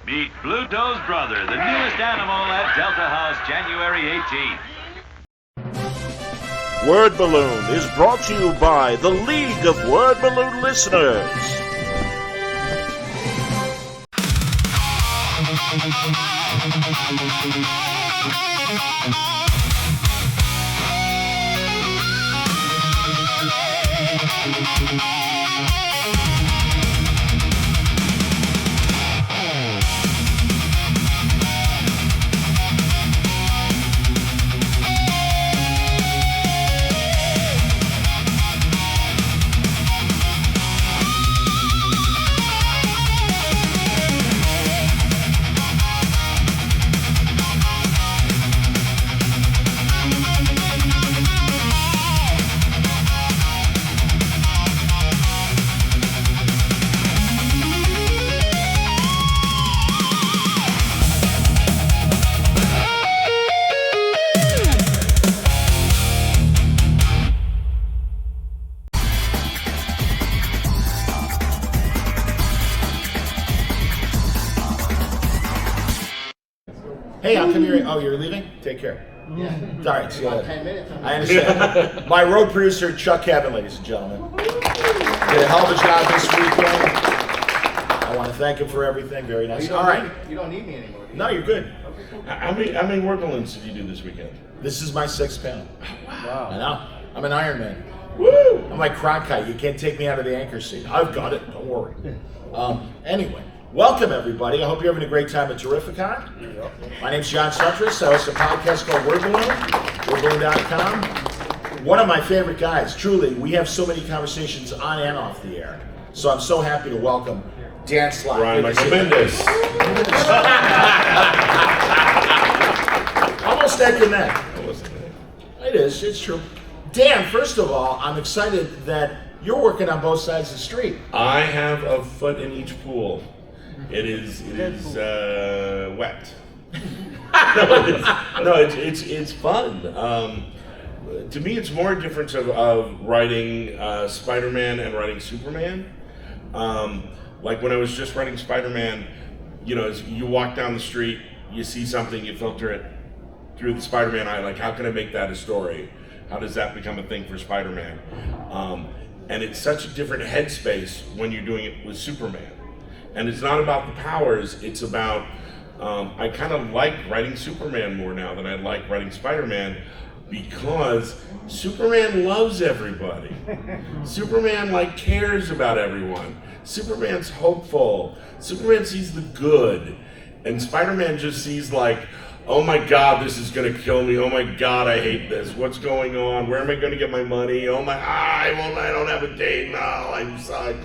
Meet Bluto's brother, the newest animal at Delta House, January 18th. Word Balloon is brought to you by the League of Word Balloon Listeners. Hey, I'll come here. Oh, you're leaving? Take care. Yeah. All right, see you later. 10 minutes. I understand. My road producer, Chuck Kevin, ladies and gentlemen. Did a hell of a job this weekend. I want to thank him for everything. Very nice. All right. You don't need me anymore. No, you're good. Okay, cool. How many word balloons did you do this weekend? This is my 6th panel. Wow. I know. I'm an Iron Man. Woo! I'm like Cronkite. You can't take me out of the anchor seat. I've got it. Don't worry. Anyway, welcome everybody. I hope you're having a great time at Terrificon. My name's John Suttress. I host a podcast called Word Balloon, wordballoon.com. One of my favorite guys, truly. We have so many conversations on and off the air. So I'm so happy to welcome Dan Slott. Ryan Michael Bendis. Almost neck and neck. It is. It's true. Dan, first of all, I'm excited that you're working on both sides of the street. I have a foot in each pool. It is wet. It's fun. To me, it's more a difference of writing Spider-Man and writing Superman. Like when I was just writing Spider-Man, as you walk down the street, you see something, you filter it through the Spider-Man eye. Like, how can I make that a story? How does that become a thing for Spider-Man? And it's such a different headspace when you're doing it with Superman. And it's not about the powers, it's about, I kind of like writing Superman more now than I like writing Spider-Man, because Superman loves everybody. Superman cares about everyone. Superman's hopeful. Superman sees the good. And Spider-Man just sees oh my God, this is gonna kill me. Oh my God, I hate this. What's going on? Where am I gonna get my money? Oh my, I don't have a date. No, I'm suck.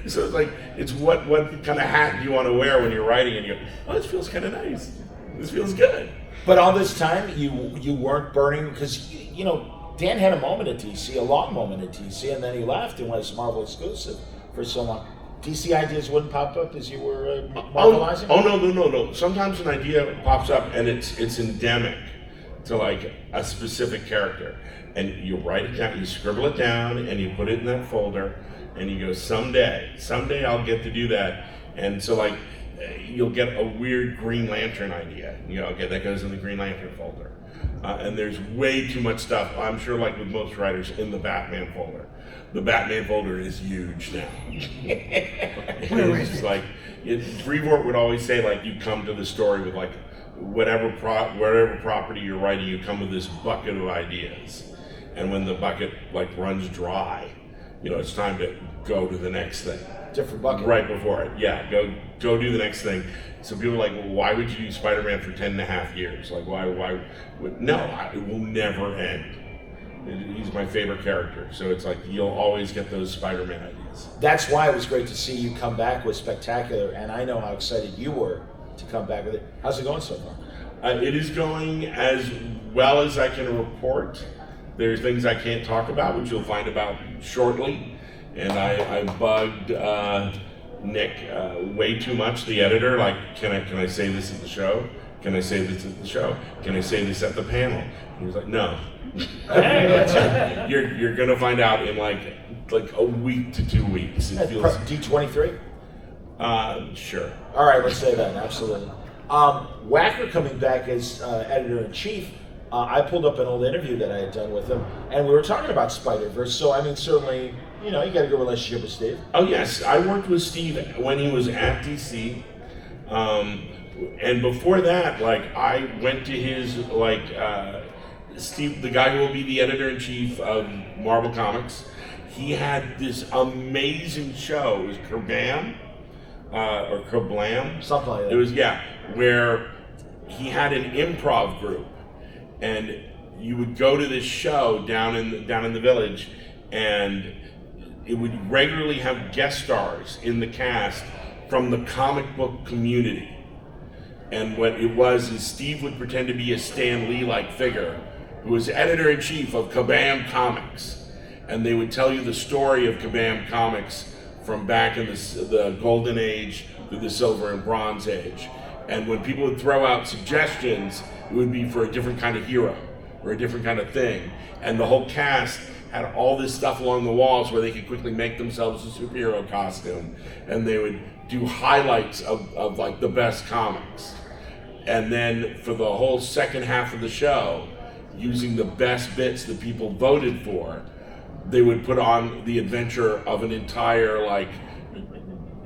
So it's what kind of hat do you want to wear when you're writing and you go, oh, this feels kind of nice. This feels good. But all this time, you weren't burning, because, Dan had a moment at DC, a long moment at DC, and then he left and was Marvel exclusive for so long. DC ideas wouldn't pop up as you were Marvelizing? Oh, no. Sometimes an idea pops up and it's endemic to a specific character. And you write it down, you scribble it down, and you put it in that folder, and you go, someday I'll get to do that. And so you'll get a weird Green Lantern idea. Okay, that goes in the Green Lantern folder. And there's way too much stuff, I'm sure, with most writers, in the Batman folder. The Batman folder is huge now. It's Brevoort would always say, you come to the story with whatever property you're writing, you come with this bucket of ideas. And when the bucket runs dry, it's time to go to the next thing. Different bucket. Right before it. Yeah, go do the next thing. So people are well, why would you do Spider-Man for 10 and a half years? Why? No, it will never end. He's my favorite character. So it's you'll always get those Spider-Man ideas. That's why it was great to see you come back with Spectacular, and I know how excited you were to come back with it. How's it going so far? It is going as well as I can report. There's things I can't talk about, which you'll find about shortly. And I bugged Nick way too much, the editor. Can I say this at the show? Can I say this at the show? Can I say this at the panel? And he was like, no. You're gonna find out in a week to 2 weeks. It feels D23. Sure. All right, let's say that, absolutely. Wacker coming back as editor-in-chief, I pulled up an old interview that I had done with him, and we were talking about Spider-Verse, so I mean, certainly, you got a good relationship with Steve. Oh, yes. I worked with Steve when he was at DC. And before that, I went to his, Steve, the guy who will be the editor-in-chief of Marvel Comics, he had this amazing show. It was Kabam, or Kablam. Something like that. It was, where he had an improv group, and you would go to this show down in the village, and it would regularly have guest stars in the cast from the comic book community. And what it was is Steve would pretend to be a Stan Lee-like figure who was editor-in-chief of Kabam Comics. And they would tell you the story of Kabam Comics from back in the Golden Age through the Silver and Bronze Age. And when people would throw out suggestions, it would be for a different kind of hero or a different kind of thing. And the whole cast had all this stuff along the walls where they could quickly make themselves a superhero costume. And they would do highlights of the best comics. And then for the whole second half of the show, using the best bits that people voted for, they would put on the adventure of an entire,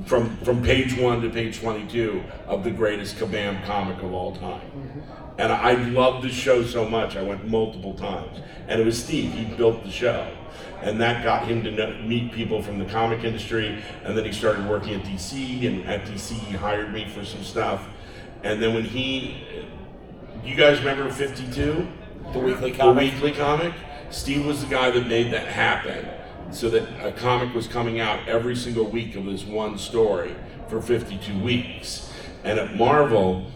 from page 1 to page 22 of the greatest Kabam comic of all time. And I loved the show so much, I went multiple times. And it was Steve, he built the show. And that got him to meet people from the comic industry. And then he started working at DC, and at DC he hired me for some stuff. And then when you guys remember 52? The weekly comic? The weekly comic? Steve was the guy that made that happen, so that a comic was coming out every single week of this one story for 52 weeks. And at Marvel,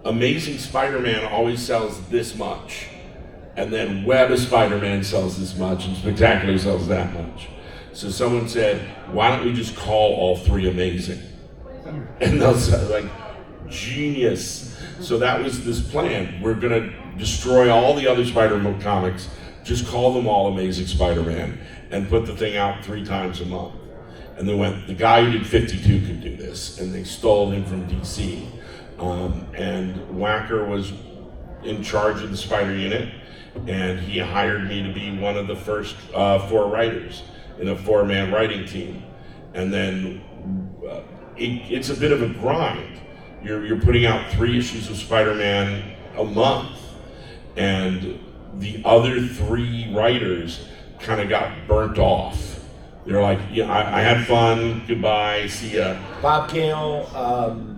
Amazing Spider-Man always sells this much. And then Web of Spider-Man sells this much, and Spectacular sells that much. So someone said, why don't we just call all three Amazing? And they'll say, genius. So that was this plan. We're gonna destroy all the other Spider-Man comics, just call them all Amazing Spider-Man, and put the thing out 3 times a month. And they went, the guy who did 52 could do this, and they stole him from DC. And Wacker was in charge of the Spider unit, and he hired me to be one of the first 4 writers in a 4-man writing team. And then it's a bit of a grind. You're putting out 3 issues of Spider-Man a month, and the other 3 writers kind of got burnt off. They're like, I had fun, goodbye, see ya. Bob Gale,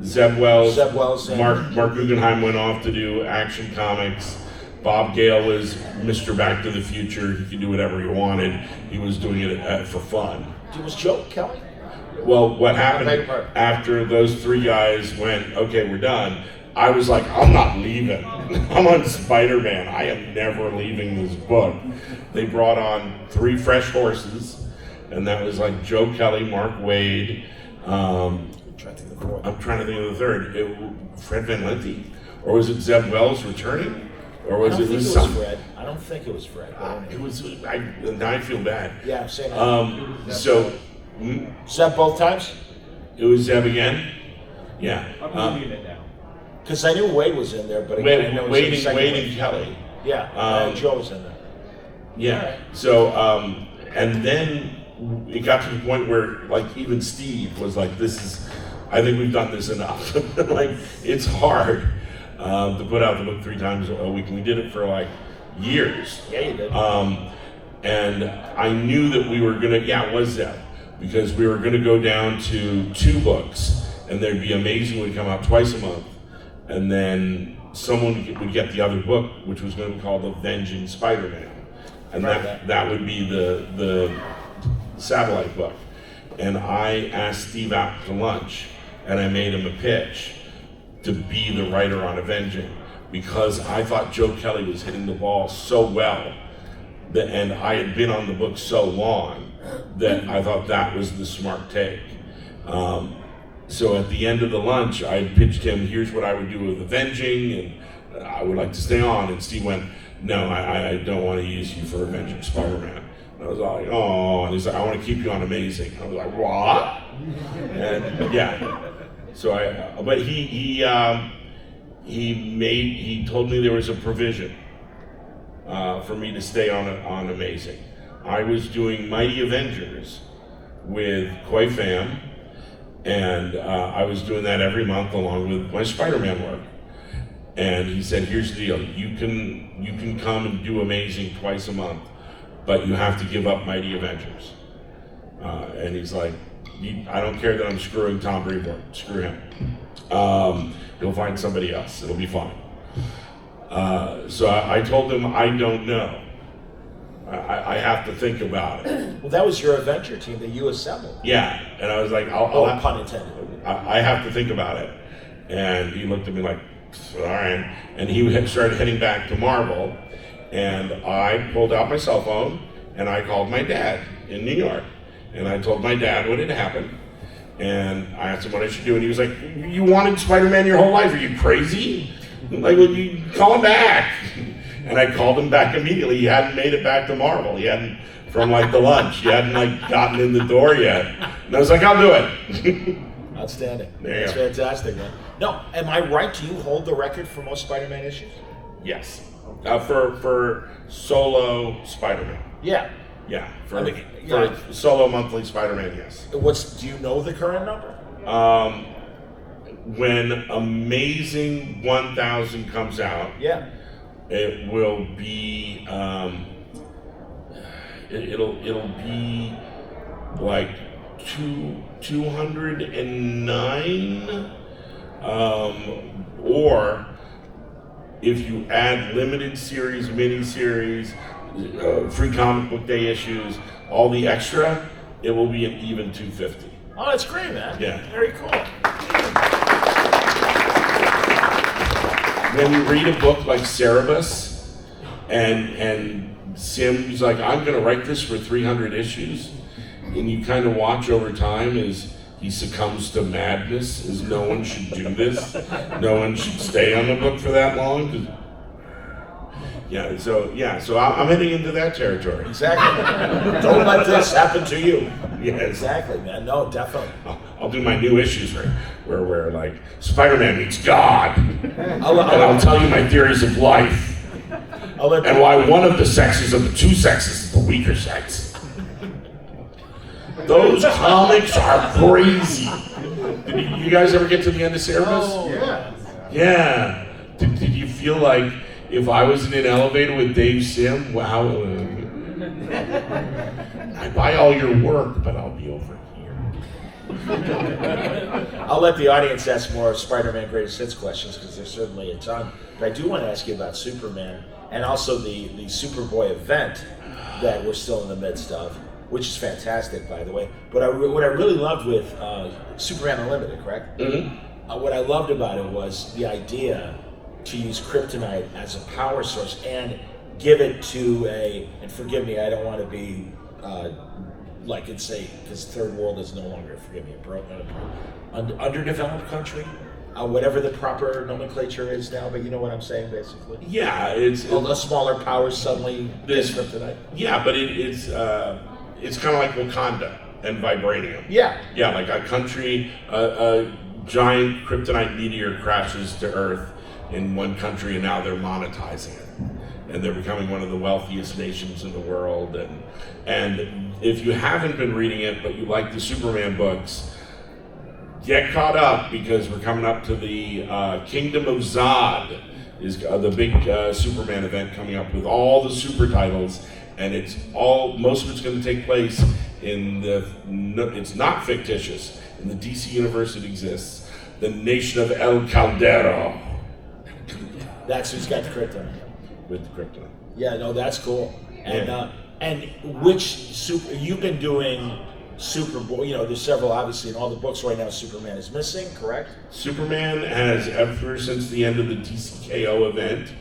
Zeb Wells, Mark Guggenheim went off to do Action Comics. Bob Gale was Mr. Back to the Future. He could do whatever he wanted. He was doing it for fun. Was Joe Kelly? Well, what happened after those 3 guys went, okay, we're done, I was like, I'm not leaving. I'm on Spider-Man. I am never leaving this book. They brought on 3 fresh horses, and that was Joe Kelly, Mark Waid. I'm trying to think of the third. Fred Van Lente? Or was it Zeb Wells returning? Or was it Fred? I don't think it was Fred. It was. Now I feel bad. Yeah, I'm saying that. Zeb both times? It was Zeb again? Yeah. I'm reading it now. Because I knew Wade was in there, but again, I know Wade and Kelly. Yeah, Joe was in there. Yeah. Right. So, and then it got to the point where, even Steve was like, I think we've done this enough. It's hard to put out the book 3 times a week. And we did it for, years. Yeah, you did. And I knew that we were going to, it was Zeb, because we were going to go down to 2 books, and there'd be Amazing would come out twice a month. And then someone would get the other book, which was going to be called Avenging Spider-Man. And that would be the satellite book. And I asked Steve out to lunch, and I made him a pitch to be the writer on Avenging, because I thought Joe Kelly was hitting the ball so well, and I had been on the book so long, that I thought that was the smart take. So at the end of the lunch, I pitched him, here's what I would do with Avenging, and I would like to stay on. And Steve went, no, I don't want to use you for Avenging Spider-Man. And I was like, oh, and he's like, I want to keep you on Amazing. I was like, what? And yeah, so but he told me there was a provision for me to stay on Amazing. I was doing Mighty Avengers with Koi Pham, and I was doing that every month along with my Spider-Man work. And he said, here's the deal, you can come and do Amazing twice a month, but you have to give up Mighty Avengers. And he's like, I don't care that I'm screwing Tom Brevoort, screw him. He'll find somebody else, it'll be fine. So I told him, I don't know. I have to think about it. Well, that was your adventure team that you assembled. Yeah, and I was like, pun intended. I have to think about it. And he looked at me like, all right. And he started heading back to Marvel, and I pulled out my cell phone and I called my dad in New York. And I told my dad what had happened. And I asked him what I should do, and he was like, you wanted Spider-Man your whole life, are you crazy? Like, well, you call him back. And I called him back immediately. He hadn't made it back to Marvel. He hadn't, from like the lunch, he hadn't like gotten in the door yet. And I was like, I'll do it. Outstanding. There That's fantastic, man. No, am I right? Do you hold the record for most Spider-Man issues? Yes. For solo Spider-Man. Yeah. Yeah. For solo monthly Spider-Man, yes. Do you know the current number? When Amazing 1000 comes out, yeah, it will be it'll be like 209, or if you add limited series, mini-series, free comic book day issues, all the extra, it will be an even 250. Oh, that's great, man. Yeah. Very cool. When you read a book like Cerebus, and Sim's like, I'm going to write this for 300 issues, and you kind of watch over time as he succumbs to madness, as no one should do this, no one should stay on the book for that long. So I'm heading into that territory. Exactly. Don't let this happen to you. Yeah, exactly, man. No, definitely. I'll do my new issues where like Spider-Man meets God, and I'll tell you my theories of life, and why one of the sexes of the two sexes is the weaker sex. Those comics are crazy. Did you guys ever get to the end of Cerebus? Oh, yeah. Yeah. Did you feel like if I was in an elevator with Dave Sim, wow, I buy all your work, but I'll be over here. I'll let the audience ask more Spider-Man Greatest Hits questions, because there's certainly a ton. But I do want to ask you about Superman, and also the Superboy event that we're still in the midst of, which is fantastic, by the way. But what I really loved with Superman Unlimited, correct? Mm-hmm. What I loved about it was the idea to use kryptonite as a power source and give it to and forgive me, I don't want to be like it's because third world is no longer, forgive me, underdeveloped country, whatever the proper nomenclature is now, but you know what I'm saying, basically. Yeah, it's a smaller power suddenly gets kryptonite. Yeah, but it's kind of like Wakanda and vibranium. Yeah. Yeah, like a country, a giant kryptonite meteor crashes to Earth in one country, and now they're monetizing it, and they're becoming one of the wealthiest nations in the world. And if you haven't been reading it, but you like the Superman books, get caught up, because we're coming up to the Kingdom of Zod is the big Superman event coming up with all the super titles, and most of it's going to take place in it's not fictitious, in the DC universe. It exists, the nation of El Caldero. That's who's got the kryptonite. With the kryptonite. Yeah, no, that's cool. And you've been doing Superboy, there's several, obviously, in all the books right now, Superman is missing, correct? Superman has, ever since the end of the DCKO event,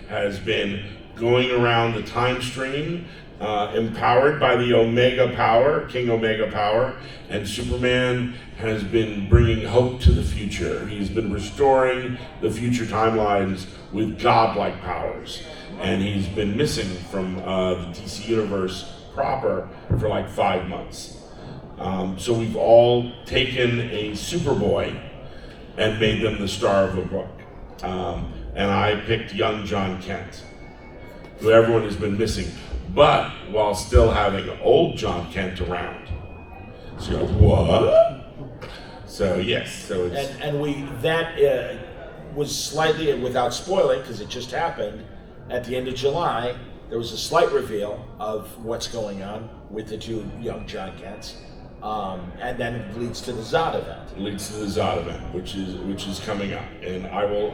has been going around the time stream, empowered by the Omega Power, King Omega Power, and Superman has been bringing hope to the future. He's been restoring the future timelines with godlike powers, and he's been missing from the DC universe proper for like 5 months. So we've all taken a Superboy and made them the star of the book. And I picked young John Kent, who everyone has been missing, but while still having old John Kent around. So you're like, what? So yes, so it's... That was slightly, without spoiling, because it just happened, at the end of July, there was a slight reveal of what's going on with the two young John Kents. And then it leads to the Zod event. It leads to the Zod event, which is coming up. And I will,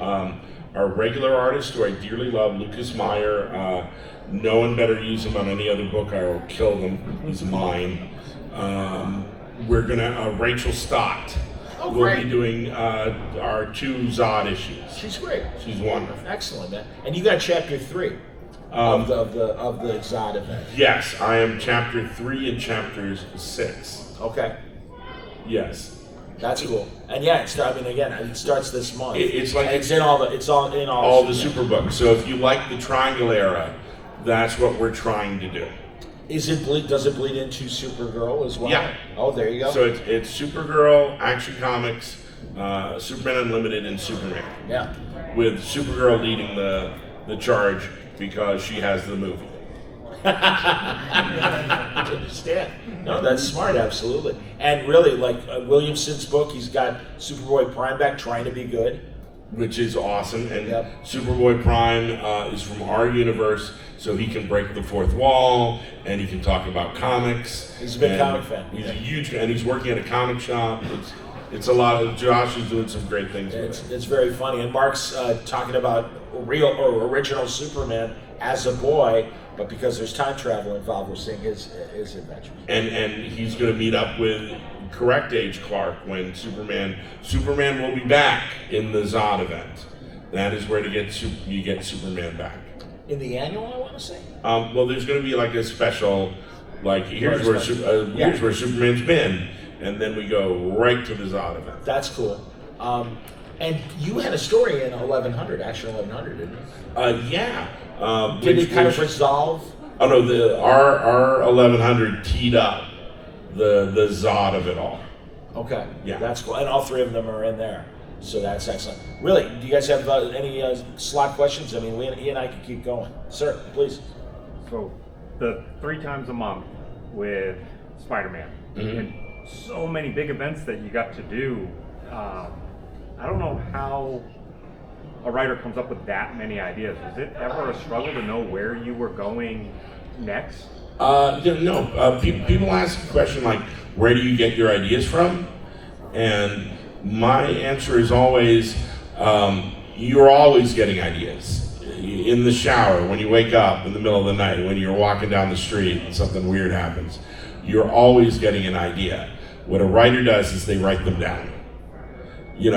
our regular artist, who I dearly love, Lucas Meyer, no one better use him on any other book, I will kill them, he's mine. We're gonna, Rachel Stott will be doing our 2 Zod issues. She's great. She's wonderful. Excellent, man. And you got chapter 3 of the Zod event. Yes, I am chapter 3 and chapter 6. Okay. Yes. That's cool. And yeah, it starts this month. It's like it's in all the super books. So if you like the Triangle era, that's what we're trying to do. Does it bleed into Supergirl as well? Yeah. Oh, there you go. So it's Supergirl, Action Comics, Superman Unlimited, and Superman. Yeah. With Supergirl leading the charge because she has the movie. I understand. No, that's smart, absolutely. And really, like Williamson's book, he's got Superboy Prime back trying to be good. Which is awesome. And Superboy Prime is from our universe, so he can break the fourth wall, and he can talk about comics. He's a big comic fan. He's a huge fan, and he's working at a comic shop. It's a lot of, Josh is doing some great things with it. It's very funny. And Mark's talking about real or original Superman as a boy, but because there's time travel involved, we're seeing his adventures. And he's going to meet up with correct age Clark when Superman will be back in the Zod event. That is where you get Superman back. In the annual, I want to say? Well, there's going to be like a special, like here's where Superman's been, and then we go right to the Zod event. That's cool. And you had a story in 1100, Action 1100, didn't you? Yeah. Did it kind of resolve? Oh no, our 1100 teed up the Zod of it all. Okay. Yeah. That's cool. And all 3 of them are in there. So that's excellent. Really, do you guys have any slot questions? I mean, he and I could keep going. Sir, please. So, the 3 times a month with Spider-Man, and so many big events that you got to do. I don't know how a writer comes up with that many ideas. Is it ever a struggle to know where you were going next? No. People ask the question like, where do you get your ideas from? And my answer is always, you're always getting ideas. In the shower, when you wake up in the middle of the night, when you're walking down the street and something weird happens, you're always getting an idea. What a writer does is they write them down. You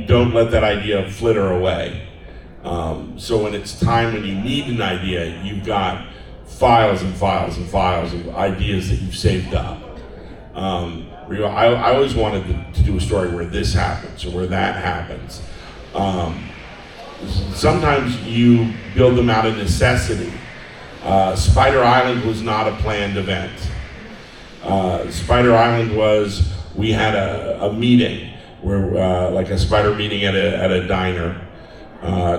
don't let that idea flitter away. So when it's time when you need an idea, you've got files and files and files of ideas that you've saved up. I always wanted to do a story where this happens or where that happens. Sometimes you build them out of necessity. Spider Island was not a planned event. Spider Island was, we had a meeting where, like a spider meeting at a diner,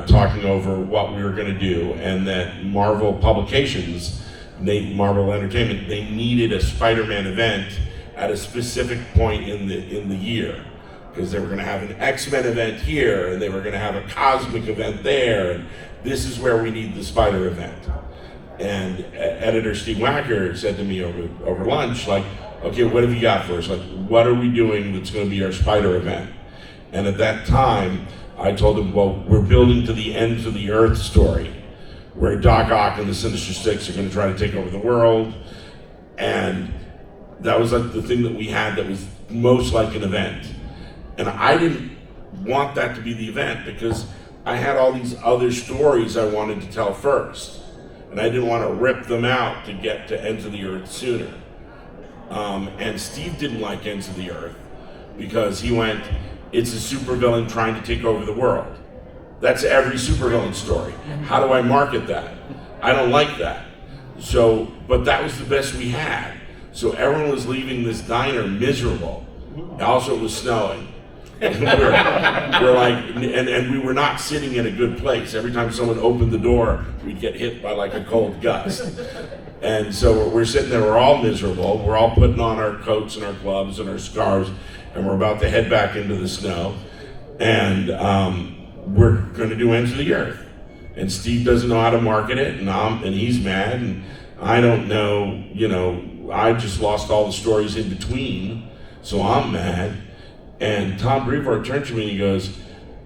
talking over what we were going to do, and that Marvel Publications, Marvel Entertainment, they needed a Spider-Man event at a specific point in the year, because they were going to have an X-Men event here, and they were going to have a cosmic event there, and this is where we need the Spider event. And editor Steve Wacker said to me over lunch, like, okay, what have you got for us? Like, what are we doing that's going to be our Spider event? And at that time, I told him, well, we're building to the ends of the earth story, where Doc Ock and the Sinister Six are going to try to take over the world. And that was like the thing that we had that was most like an event. And I didn't want that to be the event because I had all these other stories I wanted to tell first. And I didn't want to rip them out to get to Ends of the Earth sooner. And Steve didn't like Ends of the Earth because he went, it's a supervillain trying to take over the world. That's every supervillain story. How do I market that? I don't like that. So, but that was the best we had. So everyone was leaving this diner miserable. Also, it was snowing. And we're like, and we were not sitting in a good place. Every time someone opened the door, we'd get hit by like a cold gust. And so we're sitting there, we're all miserable. We're all putting on our coats and our gloves and our scarves, and we're about to head back into the snow. And we're going to do Ends of the Earth. And Steve doesn't know how to market it, and he's mad, and I don't know, I just lost all the stories in between, so I'm mad. And Tom Brevoort turned to me and he goes,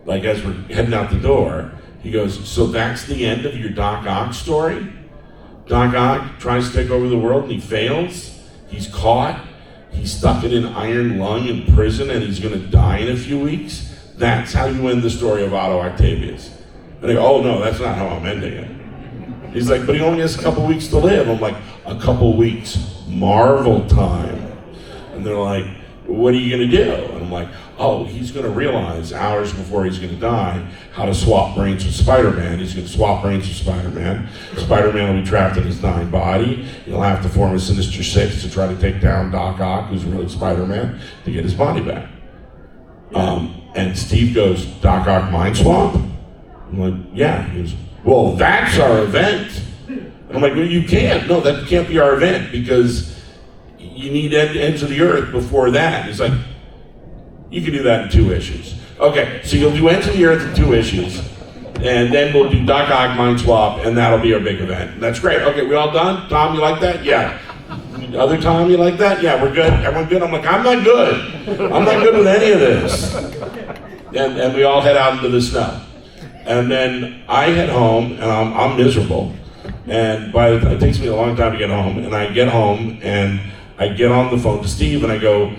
like as we're heading out the door, he goes, so that's the end of your Doc Ock story? Doc Ock tries to take over the world and he fails, he's caught, he's stuck in an iron lung in prison and he's gonna die in a few weeks? That's how you end the story of Otto Octavius. And they go, oh no, that's not how I'm ending it. He's like, but he only has a couple weeks to live. I'm like, a couple weeks, Marvel time. And they're like, what are you gonna do? And I'm like, oh, he's gonna realize hours before he's gonna die how to swap brains with Spider-Man. He's gonna swap brains with Spider-Man. Spider-Man will be trapped in his dying body. He'll have to form a Sinister Six to try to take down Doc Ock, who's really Spider-Man, to get his body back. And Steve goes, Doc Ock mind swap? I'm like, yeah. He goes, well, that's our event. I'm like, well, you can't. No, that can't be our event because you need Ends of the Earth before that. He's like, you can do that in 2 issues. Okay, so you'll do Ends of the Earth in 2 issues, and then we'll do Doc Ock mind swap, and that'll be our big event. That's great. Okay, we all done? Tom, you like that? Yeah. Other Tom, you like that? Yeah, we're good. Everyone good? I'm like, I'm not good. I'm not good with any of this. And we all head out into the snow. And then I head home, and I'm miserable. And it takes me a long time to get home. And I get home, and I get on the phone to Steve, and I go,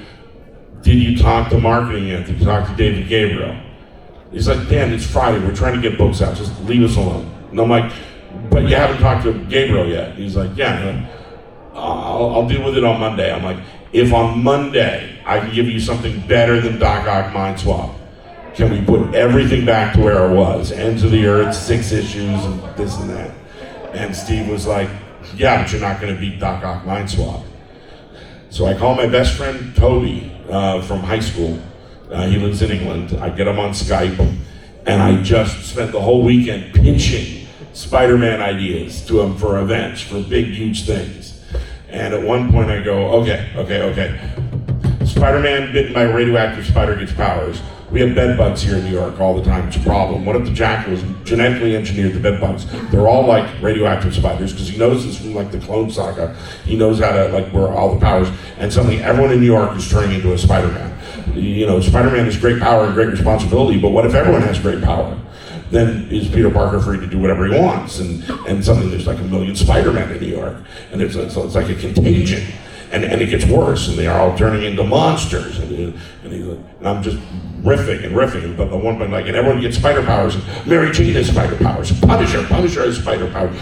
did you talk to marketing yet? Did you talk to David Gabriel? He's like, Dan, it's Friday. We're trying to get books out. Just leave us alone. And I'm like, but you haven't talked to Gabriel yet. He's like, yeah. I'll deal with it on Monday. I'm like, if on Monday I can give you something better than Doc Ock mind swap, can we put everything back to where it was? Ends of the Earth, 6 issues, and this and that. And Steve was like, yeah, but you're not going to beat Doc Ock mind swap. So I call my best friend Toby from high school. He lives in England. I get him on Skype, and I just spent the whole weekend pitching Spider-Man ideas to him for events, for big, huge things. And at one point I go, okay. Spider-Man bitten by a radioactive spider gets powers. We have bed bugs here in New York all the time. It's a problem. What if the jackals genetically engineered the bed bugs? They're all like radioactive spiders because he knows this from like the Clone Saga. He knows how to like where all the powers. And suddenly everyone in New York is turning into a Spider-Man. Spider-Man has great power and great responsibility, but what if everyone has great power? Then is Peter Parker free to do whatever he wants? And suddenly there's like a million Spider-Men in New York. And it's like a contagion. And it gets worse, and they are all turning into monsters. And I'm just riffing. But the one point, like, and everyone gets spider powers. And Mary Jane has spider powers. Punisher has spider powers.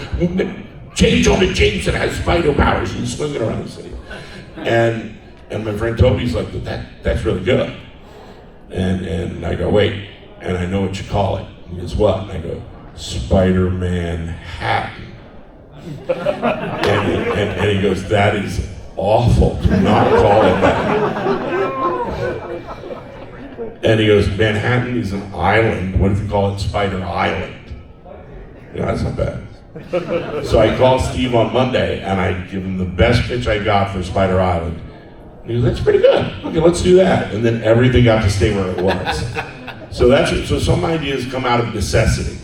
J. Jonah Jameson has spider powers. He's swinging around the city. And my friend Toby's like, that's really good. And I go, wait, and I know what you call it. He goes, what? And I go, Spider-Man Hatton. and he goes, that is awful. Do not call it that. And he goes, Manhattan is an island. What if you call it Spider Island? That's not bad. So I call Steve on Monday and I give him the best pitch I got for Spider Island. And he goes, that's pretty good. Okay, let's do that. And then everything got to stay where it was. So some ideas come out of necessity.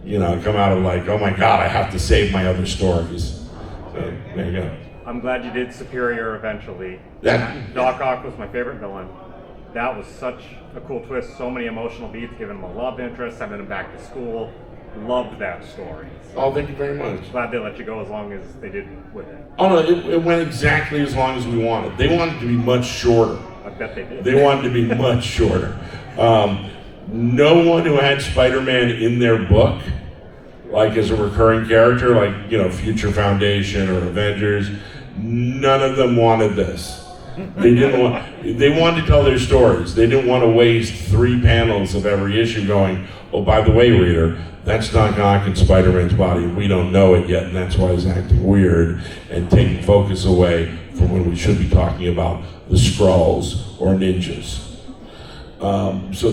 Come out of like, oh my God, I have to save my other stories. So there you go. I'm glad you did Superior eventually. That, Doc Ock was my favorite villain. That was such a cool twist. So many emotional beats, giving him a love interest, sending him back to school. Loved that story. oh, thank you very much. Glad they let you go as long as they did with it. Oh no, it went exactly as long as we wanted. They wanted to be much shorter. I bet they did. They wanted to be much shorter. No one who had Spider-Man in their book, like as a recurring character, like Future Foundation or Avengers, none of them wanted this. They wanted to tell their stories. They didn't want to waste 3 panels of every issue going, oh, by the way, reader, that's Doc Ock in Spider-Man's body. We don't know it yet, and that's why he's acting weird and taking focus away from for when we should be talking about the Skrulls or ninjas. So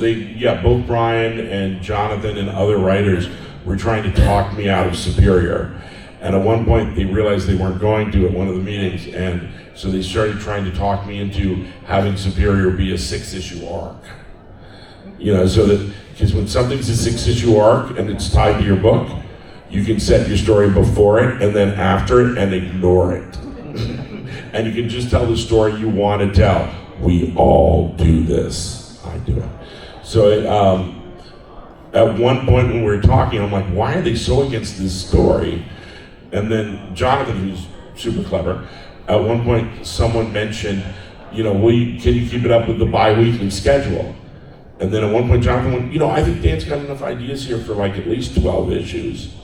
both Brian and Jonathan and other writers were trying to talk me out of Superior. And at one point they realized they weren't going to at one of the meetings, and so they started trying to talk me into having Superior be a 6-issue arc. So that, because when something's a 6-issue arc and it's tied to your book, you can set your story before it and then after it and ignore it. And you can just tell the story you want to tell. We all do this. I do it. So at one point when we were talking, I'm like, why are they so against this story? And then Jonathan, who's super clever, at one point someone mentioned, can you keep it up with the bi-weekly schedule? And then at one point Jonathan went, I think Dan's got enough ideas here for like at least 12 issues.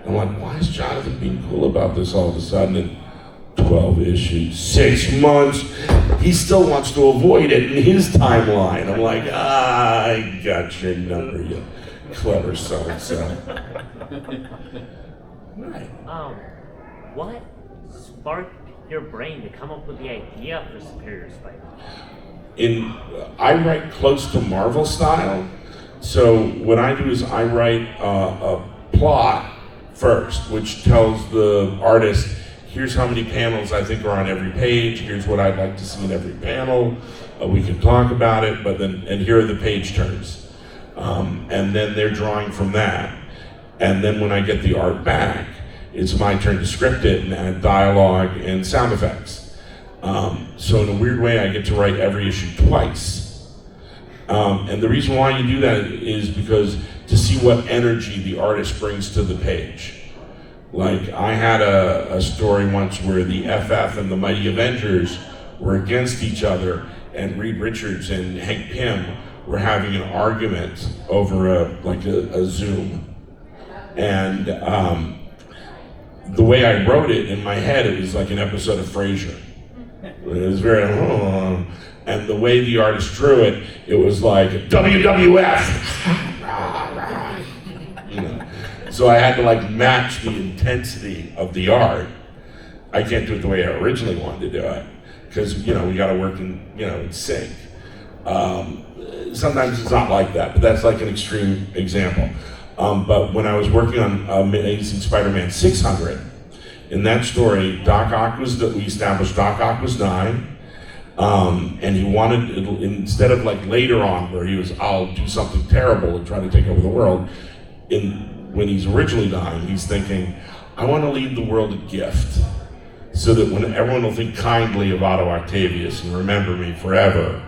I'm like, why is Jonathan being cool about this all of a sudden? And 12 issues, 6 months. He still wants to avoid it in his timeline. I'm like, I got your number, you clever so-and-so. Right. What sparked your brain to come up with the idea for Superior Spider-Man? I write close to Marvel style, so what I do is I write a plot first, which tells the artist, here's how many panels I think are on every page, here's what I'd like to see in every panel, we can talk about it, and here are the page turns. And then they're drawing from that. And then when I get the art back, it's my turn to script it and add dialogue and sound effects. So in a weird way, I get to write every issue twice. And the reason why you do that is because to see what energy the artist brings to the page. Like, I had a story once where the FF and the Mighty Avengers were against each other, and Reed Richards and Hank Pym were having an argument over a Zoom. And the way I wrote it in my head, it was like an episode of Frasier. It was very, and the way the artist drew it, it was like WWF. So I had to match the intensity of the art. I can't do it the way I originally wanted to do it, because we got to work in sync. Sometimes it's not like that, but that's like an extreme example. But when I was working on Amazing Spider-Man 600, in that story, we established Doc Ock was 9, and he wanted, instead of later on where he was, I'll do something terrible and try to take over the world, when he's originally dying, he's thinking, I want to leave the world a gift, so that when everyone will think kindly of Otto Octavius and remember me forever.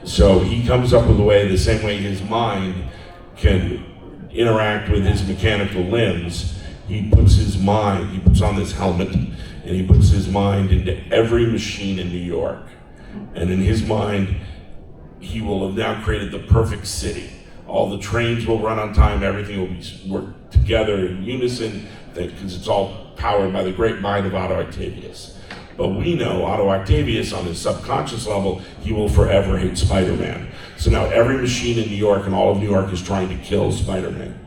So he comes up with a way, the same way his mind can interact with his mechanical limbs, he puts on this helmet, and he puts his mind into every machine in New York. And in his mind, he will have now created the perfect city. All the trains will run on time, everything will work together in unison, because it's all powered by the great mind of Otto Octavius. But we know Otto Octavius, on his subconscious level, he will forever hate Spider-Man. So now every machine in New York and all of New York is trying to kill Spider-Man.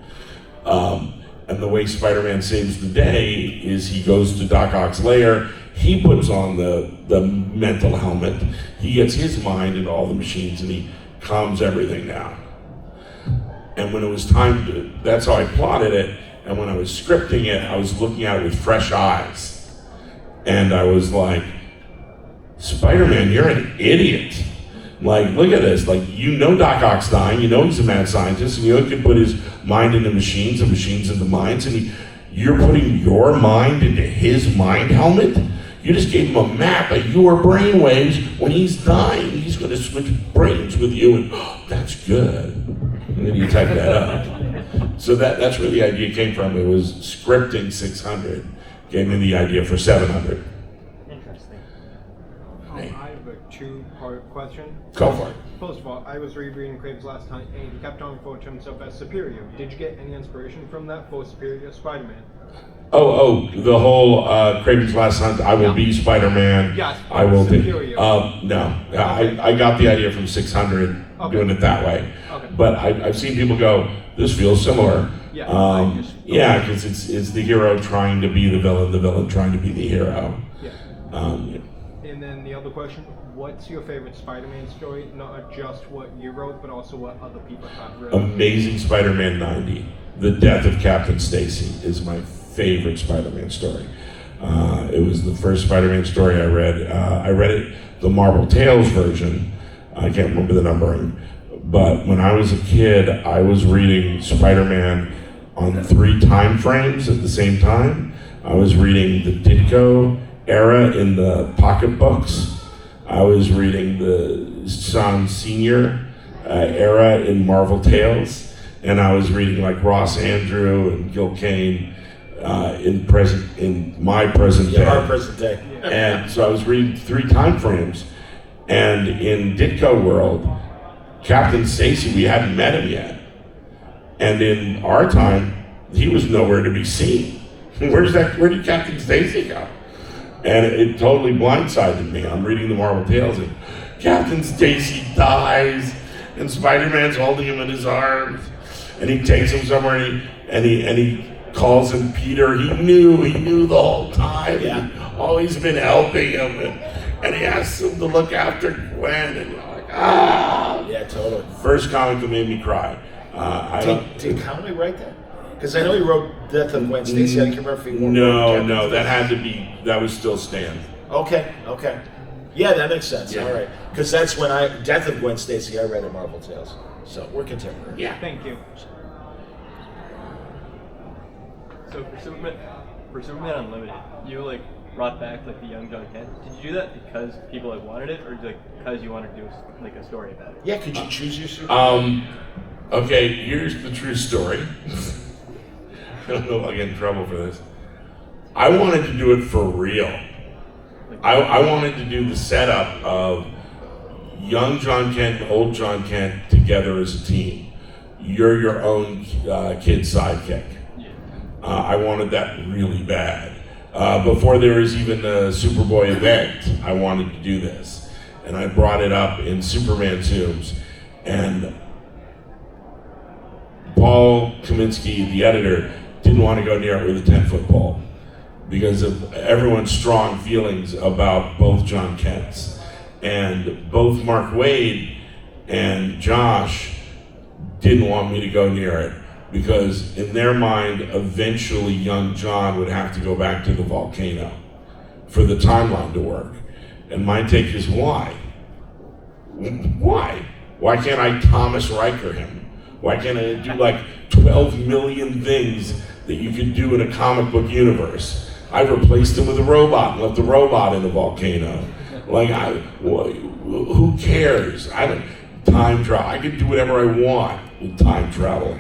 And the way Spider-Man saves the day is he goes to Doc Ock's lair, he puts on the mental helmet, he gets his mind into all the machines, and he calms everything down. And when it was time that's how I plotted it, and when I was scripting it, I was looking at it with fresh eyes. And I was like, Spider-Man, you're an idiot. Look at this. Doc Ock's dying, he's a mad scientist, and he can put his mind into machines and machines into minds, and you're putting your mind into his mind helmet? You just gave him a map of your brainwaves. When he's dying, he's going to switch brains with you, and that's good. And then you type that up. So that's where the idea came from. It was scripting 600 gave me the idea for 700. Interesting. I have a two-part question. Go for it. First of all, I was rereading Craven's last time, and he kept on referring to himself as Superior. Did you get any inspiration from that for Superior Spider-Man? The whole Craven's Last Hunt, I will be Spider-Man. Yes, I will be. Superior. No. Okay. I got the idea from 600, doing it that way. Okay. But I've seen people go, this feels similar. Yeah, because it's the hero trying to be the villain trying to be the hero. Yeah. Yeah. the other question, what's your favorite Spider-Man story? Not just what you wrote, but also what other people have written. Amazing Spider-Man 90. The Death of Captain Stacy is my favorite Spider-Man story. It was the first Spider-Man story I read. I read it, the Marvel Tales version. I can't remember the numbering. But when I was a kid, I was reading Spider-Man on 3 time frames at the same time. I was reading the Ditko era in the pocketbooks. I was reading the San Senior era in Marvel Tales. And I was reading like Ross Andrew and Gil Kane in my present day. Our present day. And so I was reading 3 time frames. And in Ditko world, Captain Stacy, we hadn't met him yet. And in our time, he was nowhere to be seen. Where did Captain Stacy go? And it totally blindsided me. I'm reading the Marvel Tales and Captain Stacy dies and Spider-Man's holding him in his arms and he takes him somewhere and he calls him Peter. He knew the whole time. Yeah. Always been helping him and he asks him to look after Gwen and you're like, ah. Yeah, totally. First comic that made me cry. Did Conway write that? Because I know he wrote Death of Gwen Stacy. I can't remember if he wrote No, that was still Stan. Okay. Yeah, that makes sense. Yeah. All right. Because that's when Death of Gwen Stacy, I read in Marvel Tales. So we're contemporary. Yeah. Thank you. So for Superman Unlimited, you like brought back like the young John Kent. Did you do that because people like wanted it, or like because you wanted to do like a story about it? Yeah, could you choose your Superman? Okay, here's the true story. I don't know if I'll get in trouble for this. I wanted to do it for real. I wanted to do the setup of young John Kent and old John Kent together as a team. You're your own kid sidekick. I wanted that really bad. Before there was even a Superboy event, I wanted to do this. And I brought it up in Superman Zooms. And Paul Kaminsky, the editor, didn't want to go near it with a 10-foot pole because of everyone's strong feelings about both John Kents. And both Mark Waid and Josh didn't want me to go near it because in their mind, eventually young John would have to go back to the volcano for the timeline to work. And my take is why? Why? Why can't I Thomas Riker him? Why can't I do like 12 million things that you could do in a comic book universe? I replaced him with a robot and left the robot in the volcano. Like, who cares? Time travel. I can do whatever I want with time travel.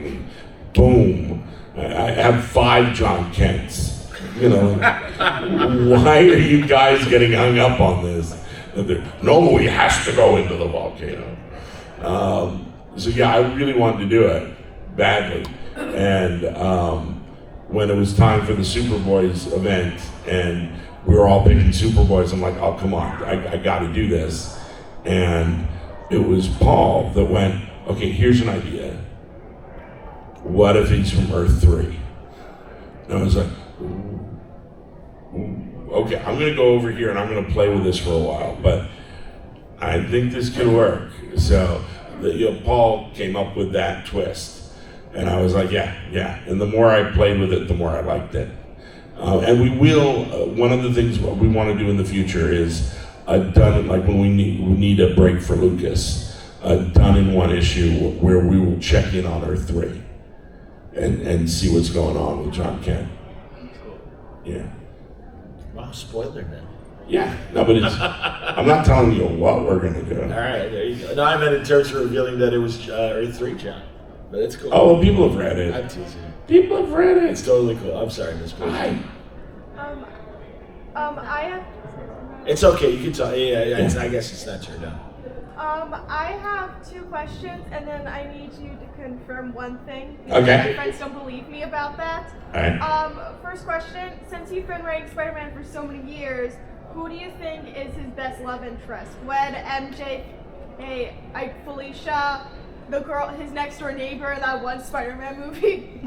Boom. I have 5 John Kents. You know, why are you guys getting hung up on this? No, he has to go into the volcano. So yeah, I really wanted to do it badly. And when it was time for the Superboys event and we were all picking Superboys, I'm like, oh, come on, I got to do this. And it was Paul that went, okay, here's an idea. What if he's from Earth 3? And I was like, okay, I'm going to go over here and I'm going to play with this for a while, but I think this can work. So Paul came up with that twist. And I was like, yeah. And the more I played with it, the more I liked it. And we will, one of the things we want to do in the future is done, like when we need a break for Lucas, done in one issue where we will check in on Earth 3 and see what's going on with John Kent. Yeah. Wow, spoiler man. Yeah, no, but I'm not telling you what we're going to do. All right, there you go. No, I meant in terms of revealing that it was Earth 3, John. But it's cool. Oh, well, people have read it. I'm teasing you. People have read it. It's totally cool. I'm sorry, Miss Blue. I have. It's okay. You can talk. Yeah. I guess it's not your turn. I have 2 questions, and then I need you to confirm one thing. Okay. My friends don't believe me about that. All right. First question: since you've been writing Spider-Man for so many years, who do you think is his best love interest? Gwen, MJ, Felicia, the girl, his next door neighbor in that one Spider-Man movie?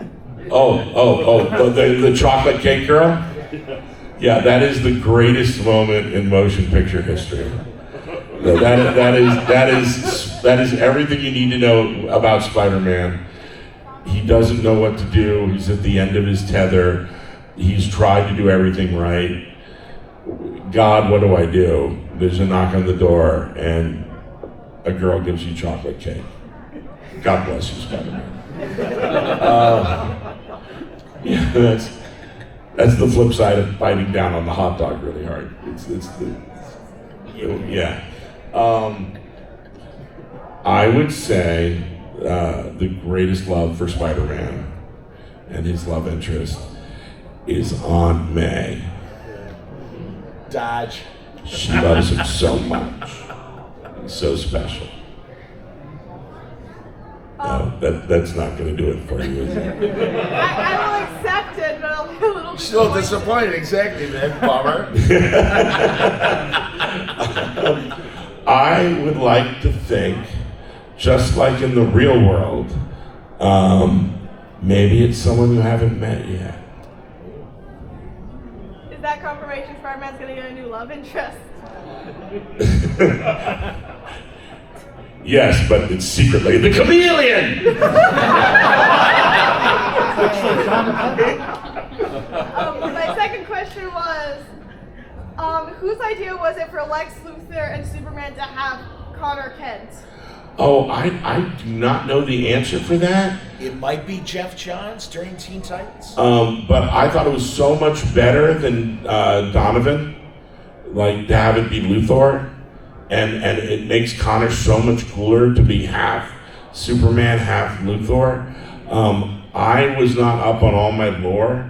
Oh, the chocolate cake girl? Yeah, that is the greatest moment in motion picture history. That is everything you need to know about Spider-Man. He doesn't know what to do. He's at the end of his tether. He's tried to do everything right. God, what do I do? There's a knock on the door, and a girl gives you chocolate cake. God bless you, Spider-Man. Yeah, that's the flip side of biting down on the hot dog really hard. I would say the greatest love for Spider-Man and his love interest is Aunt May. Dodge. She loves him so much. He's so special. No, that's not going to do it for you, is it? I will accept it, but I'll be a little Still disappointed, exactly, man. Bummer. I would like to think, just like in the real world, maybe it's someone you haven't met yet. Is that confirmation Spider-Man's gonna get a new love interest? Yes, but it's secretly the chameleon! My second question was, whose idea was it for Lex Luthor and Superman to have Connor Kent? Oh, I do not know the answer for that. It might be Jeff Johns during Teen Titans. But I thought it was so much better than Donovan, like to have it be Luthor. And it makes Connor so much cooler to be half Superman, half Luthor. I was not up on all my lore,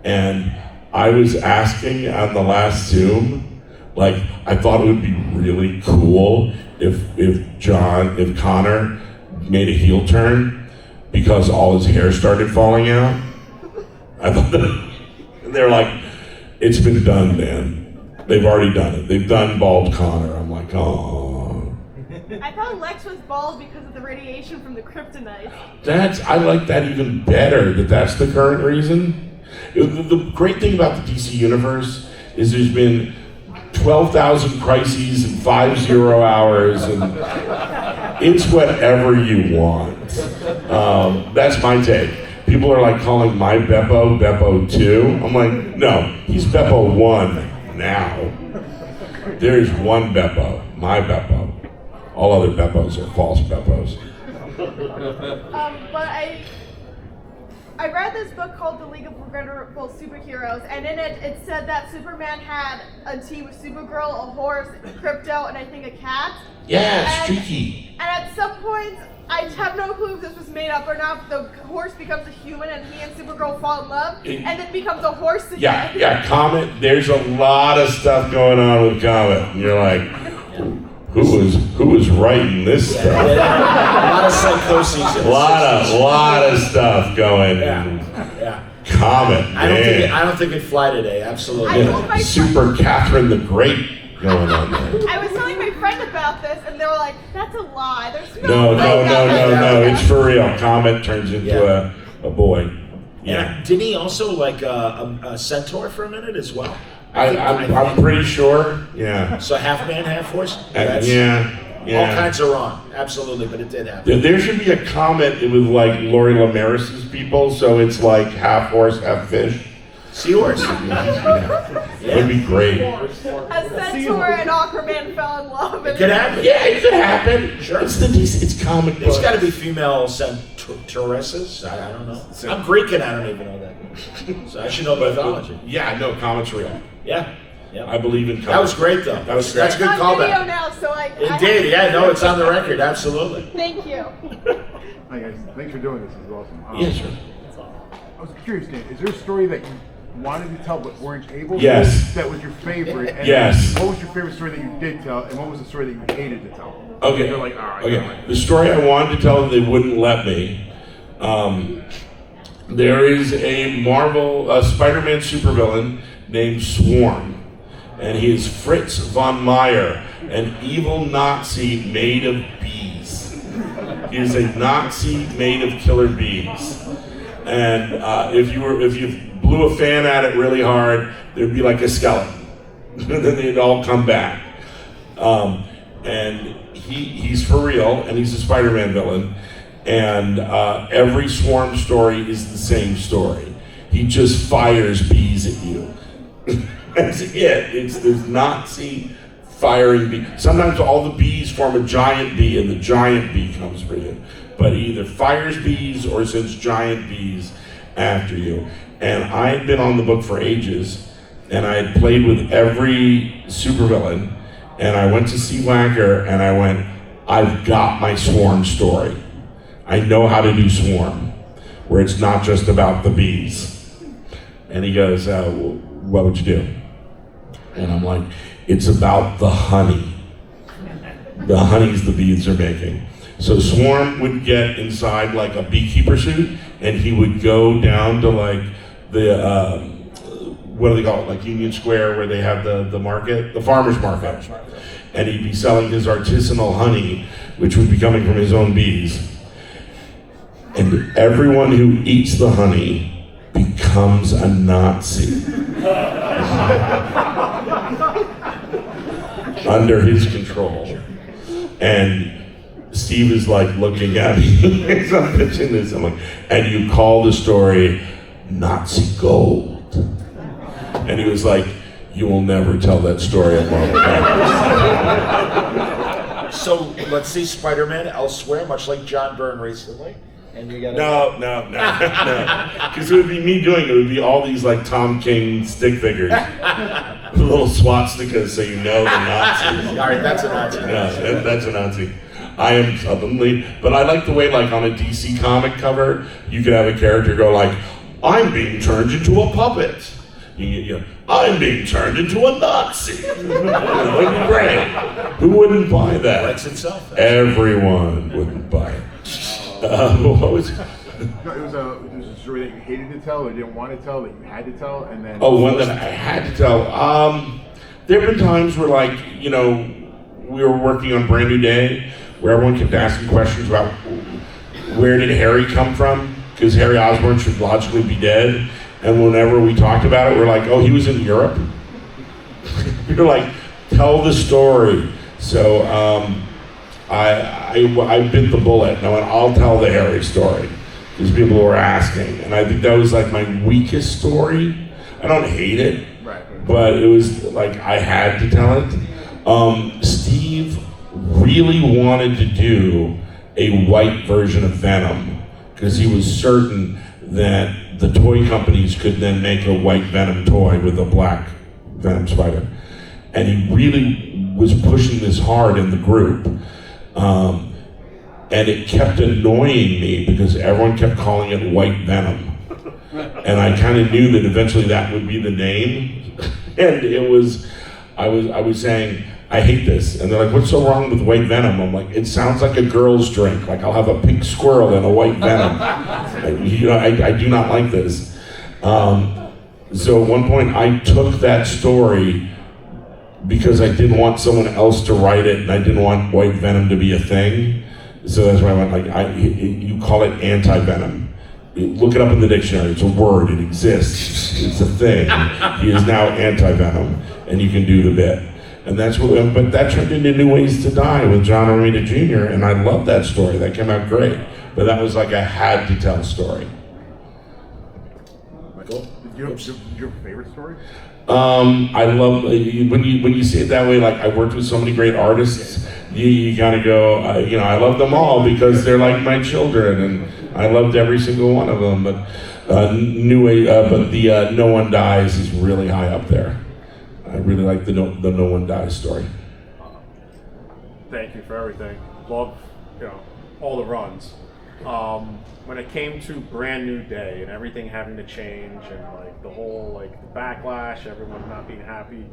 and I was asking on the last Zoom, like, I thought it would be really cool if Connor made a heel turn because all his hair started falling out. I thought that, and they're like, it's been done, man. They've already done it. They've done bald Connor. I'm like, oh. I thought Lex was bald because of the radiation from the kryptonite. I like that even better, that's the current reason. The great thing about the DC Universe is there's been 12,000 crises in 50 hours, and it's whatever you want. That's my take. People are like calling my Beppo 2. I'm like, no, he's Beppo 1 now. There's one Beppo, my Beppo. All other Beppos are false Beppos. But I read this book called The League of Regrettable Superheroes, and in it said that Superman had a team with Supergirl, a horse, Crypto, and I think a cat. Yeah, Streaky. And at some point, I have no clue if this was made up or not. The horse becomes a human, and he and Supergirl fall in love, and then becomes a horse again. Yeah, Comet. There's a lot of stuff going on with Comet. And you're like, who was writing this stuff? Yeah, a lot of psychoses. A lot of stuff going. Yeah. Comet. I don't think it'd fly today. Absolutely. Super Catherine the Great going on there. I was telling my friend about this, and they were like, "That's a lie. There's No. It's for real. Comet turns into a boy. Yeah. Didn't he also like a centaur for a minute as well? I'm pretty sure. Yeah. So half man, half horse. Yeah. All kinds are wrong. Absolutely, but it did happen. There should be a Comet with like Lori Lamaris's people, so it's like half horse, half fish. Seahorse. It'd be great. A centaur and Aquaman fell in love. It could happen. Yeah, it could happen. Sure. It's comic book. It's got to be female centauresses. I don't know. I'm Greek and I don't even know that. So I should know mythology. Yeah, no, Comet's real. Yeah. I believe in Comet. That was great, though. That's a good It's on callback. video now, so Indeed, it's on the record. Absolutely. Thank you. Hi guys, thanks for doing this. This is awesome. Yeah, sure. I was curious, Dan, is there a story that you wanted to tell but weren't able to? Yes. That was your favorite? And Yes. What was your favorite story that you did tell, and what was the story that you hated to tell? Okay. You're like, all right. Okay. The story I wanted to tell, they wouldn't let me. There is a Spider-Man supervillain named Swarm. And he is Fritz von Meyer, an evil Nazi made of bees. He is a Nazi made of killer bees. And if you blew blew a fan at it really hard, there'd be like a skeleton. And then they'd all come back. And he's for real, and he's a Spider-Man villain. And every Swarm story is the same story. He just fires bees at you. That's it. There's Nazi firing bees. Sometimes all the bees form a giant bee, and the giant bee comes for you. But he either fires bees or sends giant bees after you. And I had been on the book for ages, and I had played with every supervillain, and I went to Steve Wacker, and I went, I've got my Swarm story. I know how to do Swarm, where it's not just about the bees. And he goes, what would you do? And I'm like, it's about the honey. The honeys the bees are making. So Swarm would get inside like a beekeeper suit, and he would go down to like the, what do they call it, like Union Square, where they have the market, the farmer's market. And he'd be selling his artisanal honey, which would be coming from his own bees. And everyone who eats the honey becomes a Nazi. Under his control. And Steve is like looking at me as I'm pitching this. I'm like, and you call the story Nazi Gold. And he was like, you will never tell that story at Marvel Comics. So let's see Spider-Man elsewhere, much like John Byrne recently. And you got No. Because it would be me doing it. It would be all these like Tom King stick figures. Little swastikas so you know the Nazis. All right, that's a Nazi. No, that's a Nazi. I am suddenly, but I like the way like on a DC comic cover, you could have a character go like, I'm being turned into a puppet. I'm being turned into a Nazi. Great. Who wouldn't buy that? Writes itself. Everyone wouldn't buy it. What was it? No, it was a story that you hated to tell or didn't want to tell that you had to tell, and then... Oh, one that I had to tell. There have been times where, like, you know, we were working on Brand New Day, where everyone kept asking questions about where did Harry come from? Because Harry Osborn should logically be dead. And whenever we talked about it, we're like, oh, he was in Europe? We were like, tell the story. So I bit the bullet, and I went, I'll tell the Harry story. Because people were asking. And I think that was like my weakest story. I don't hate it, but it was like I had to tell it. Steve really wanted to do a white version of Venom, because he was certain that the toy companies could then make a white Venom toy with a black Venom spider. And he really was pushing this hard in the group. And it kept annoying me because everyone kept calling it White Venom. And I kind of knew that eventually that would be the name. And it was, I was saying, I hate this. And they're like, what's so wrong with White Venom? I'm like, it sounds like a girl's drink. Like I'll have a pink squirrel and a white Venom. You know, I do not like this. So at one point I took that story because I didn't want someone else to write it, and I didn't want White Venom to be a thing. So that's why I went like, you call it anti-venom. Look it up in the dictionary. It's a word. It exists. It's a thing. He is now anti-venom, and you can do the bit. And that's what. But that turned into New Ways to Die with John Romita Jr. And I love that story. That came out great. But that was like a had to tell story. Michael, do you have a favorite story? I love when you say it that way. Like I worked with so many great artists. You gotta go. You know, I love them all because they're like my children, and I loved every single one of them. But No One Dies is really high up there. I really like the No One Dies story. Thank you for everything. Love, all the runs. When it came to Brand New Day and everything having to change and like the whole the backlash, everyone not being happy.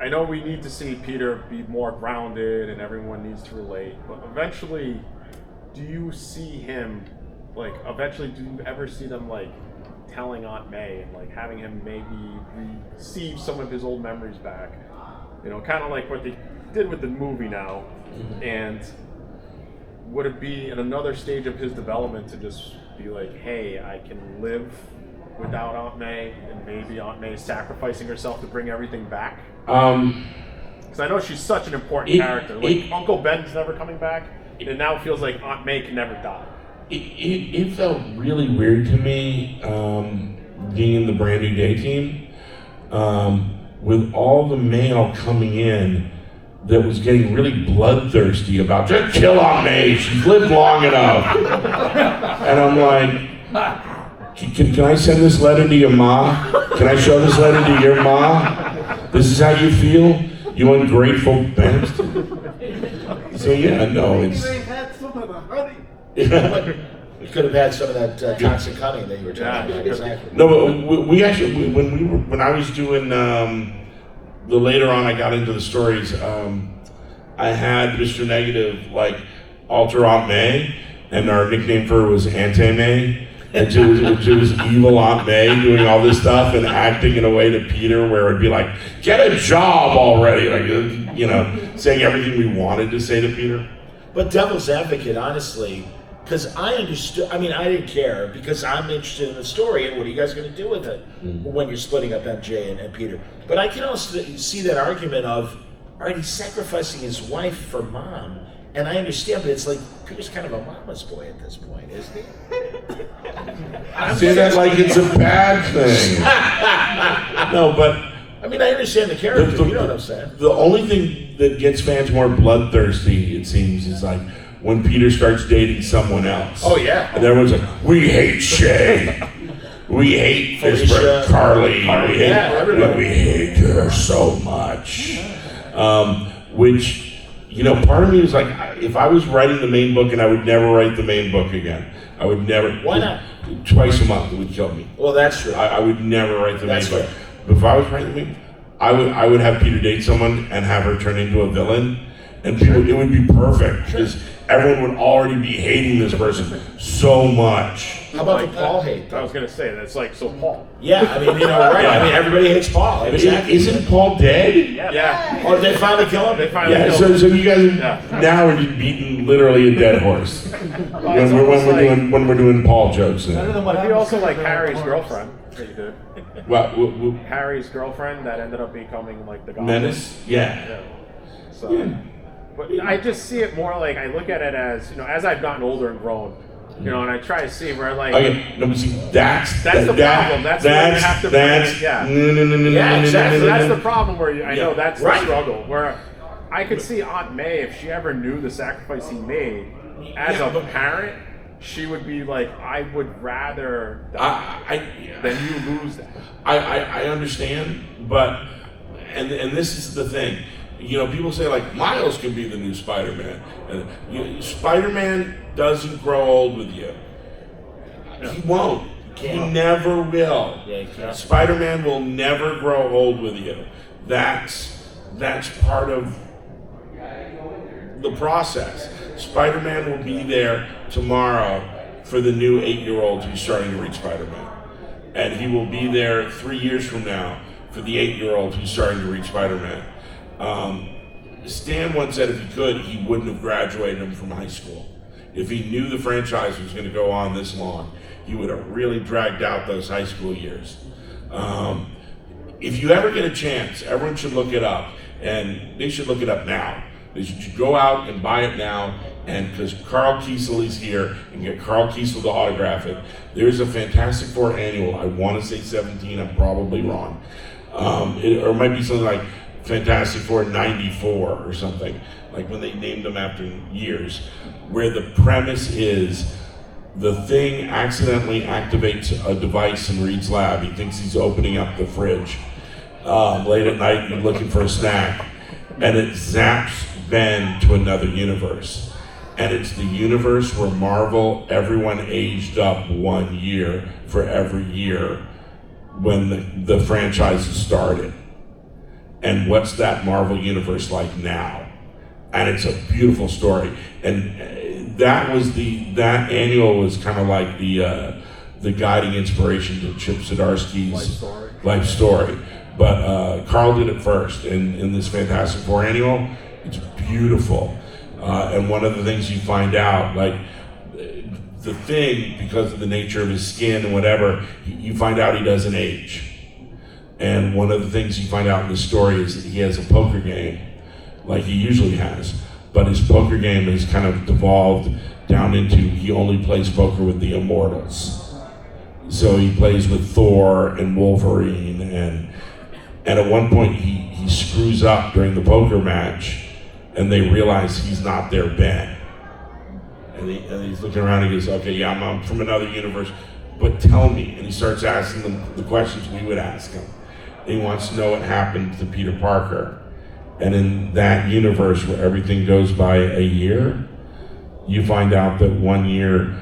I know we need to see Peter be more grounded and everyone needs to relate, but eventually, do you see him do you ever see them telling Aunt May and having him maybe receive some of his old memories back? Kind of like what they did with the movie now. And would it be in another stage of his development to just be like, hey, I can live without Aunt May, and maybe Aunt May sacrificing herself to bring everything back? Because I know she's such an important character. Like, Uncle Ben's never coming back, and it now feels like Aunt May can never die. It felt really weird to me being in the Brand New Day team with all the mail coming in that was getting really bloodthirsty about just kill Aunt May, she's lived long enough. And I'm like, can I send this letter to your ma? Can I show this letter to your ma? This is how you feel? You ungrateful bastard. So yeah, no, it's... We could have had some of that toxic honey that you were talking about. Exactly. No, but we actually, when I was doing the later on I got into the stories, I had Mr. Negative like alter Aunt May, and our nickname for her was Auntie May. And she was evil Aunt May doing all this stuff and acting in a way to Peter where it'd be like, get a job already, like, you know, saying everything we wanted to say to Peter. But devil's advocate, honestly, because I understood, I mean, I didn't care because I'm interested in the story and what are you guys going to do with it when you're splitting up MJ and Peter. But I can also see that argument of, all right, he's sacrificing his wife for Mom. And I understand, but it's like Peter's kind of a mama's boy at this point, isn't he? Say that like it's a bad thing. No, but I mean, I understand the character. You know what I'm saying? The only thing that gets fans more bloodthirsty, it seems, is like when Peter starts dating someone else. Oh yeah. And everyone's like, we hate Shay. We hate Fishburne, Carly. We hate her so much. Which. You know, part of me was like, if I was writing the main book, and I would never write the main book again. I would never. Why not? Twice a month, it would kill me. Well, that's true. I would never write the main book. Right. But if I was writing the main, I would have Peter date someone and have her turn into a villain, and people, it would be perfect because everyone would already be hating this person so much. How about the Paul hate? I was going to say, that's like, so Paul. Yeah, I mean, you know, right. I mean, everybody hates Paul. Exactly. Isn't Paul dead? Yeah. Oh, did they finally kill him? They finally killed him. So you guys now are just beating literally a dead horse. when we're doing Paul jokes. Better than what he also like Harry's girlfriend that you did. What? Harry's girlfriend that ended up becoming like the Goblin. Menace? Yeah. So, but I just see it more like, I look at it as, you know, as I've gotten older and grown, you know, and I try to see where like... Okay, no, but see, that's the problem. That's where you have to bring it, Yeah, exactly. So that's the problem where I know that's the Right. struggle. Where I could see Aunt May, if she ever knew the sacrifice he made, as a parent, she would be like, I would rather die than you lose that. I understand, but, and this is the thing. You know, people say like Miles can be the new Spider-Man. Spider-Man doesn't grow old with you. He won't. He never will. Spider-Man will never grow old with you. That's part of the process. Spider-Man will be there tomorrow for the new 8-year-old who's starting to read Spider-Man. And he will be there 3 years from now for the 8-year-old who's starting to read Spider-Man. Stan once said if he could, he wouldn't have graduated him from high school. If he knew the franchise was going to go on this long, he would have really dragged out those high school years. If you ever get a chance, everyone should look it up, and they should look it up now. They should go out and buy it now, and because Carl Kiesel is here, and get Carl Kiesel to autograph it. There's a Fantastic Four annual. I want to say 17. I'm probably wrong. Or it might be something like Fantastic Four 94 or something, like when they named them after years, where the premise is the Thing accidentally activates a device in Reed's lab. He thinks he's opening up the fridge late at night and looking for a snack, and it zaps Ben to another universe. And it's the universe where Marvel, everyone aged up 1 year for every year when the franchise started. And what's that Marvel universe like now? And it's a beautiful story. And that annual was kind of like the guiding inspiration to Chip Zdarsky's life story. But Carl did it first in this Fantastic Four annual. It's beautiful. And one of the things you find out, like the Thing, because of the nature of his skin and whatever, you find out he doesn't age. And one of the things you find out in the story is that he has a poker game, like he usually has. But his poker game has kind of devolved down into he only plays poker with the immortals. So he plays with Thor and Wolverine, and at one point he screws up during the poker match, and they realize he's not their Ben. And he's looking around and he goes, okay, yeah, I'm from another universe, but tell me. And he starts asking them the questions we would ask him. And he wants to know what happened to Peter Parker. And in that universe where everything goes by a year, you find out that 1 year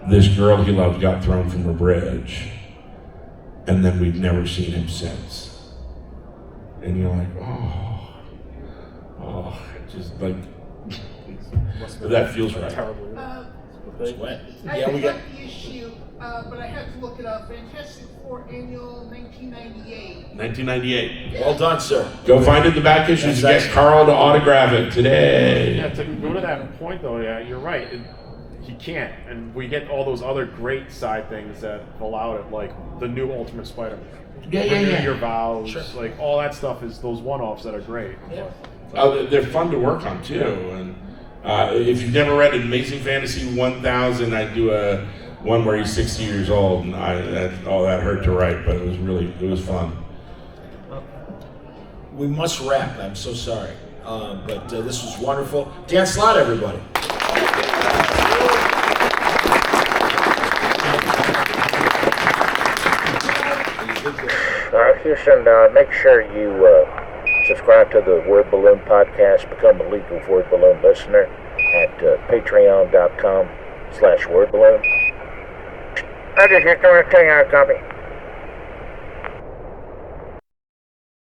this girl he loved got thrown from a bridge, and then we've never seen him since. And you're like, just like, that feels right. It's wet. I Yeah, we got. the issue, but I had to look it up. Fantastic Four Annual 1998. 1998. Well done, sir. Go find it in the back issues and get Carl to autograph it today. Yeah, to go to that point though, yeah, you're right. He can't, and we get all those other great side things that fall out at like the new Ultimate Spider-Man. Yeah. Your vows, Sure. like all that stuff is those one-offs that are great. Yeah. They're fun to work on too. And if you've never read Amazing Fantasy 1000, I do a one where he's 60 years old, and that hurt to write, but it was fun. We must wrap. I'm so sorry, but this was wonderful. Dan Slott, everybody. Houston, make sure you subscribe to the Word Balloon podcast, become a League of Word Balloon listener at patreon.com/wordballoon. I just want to tell you a copy.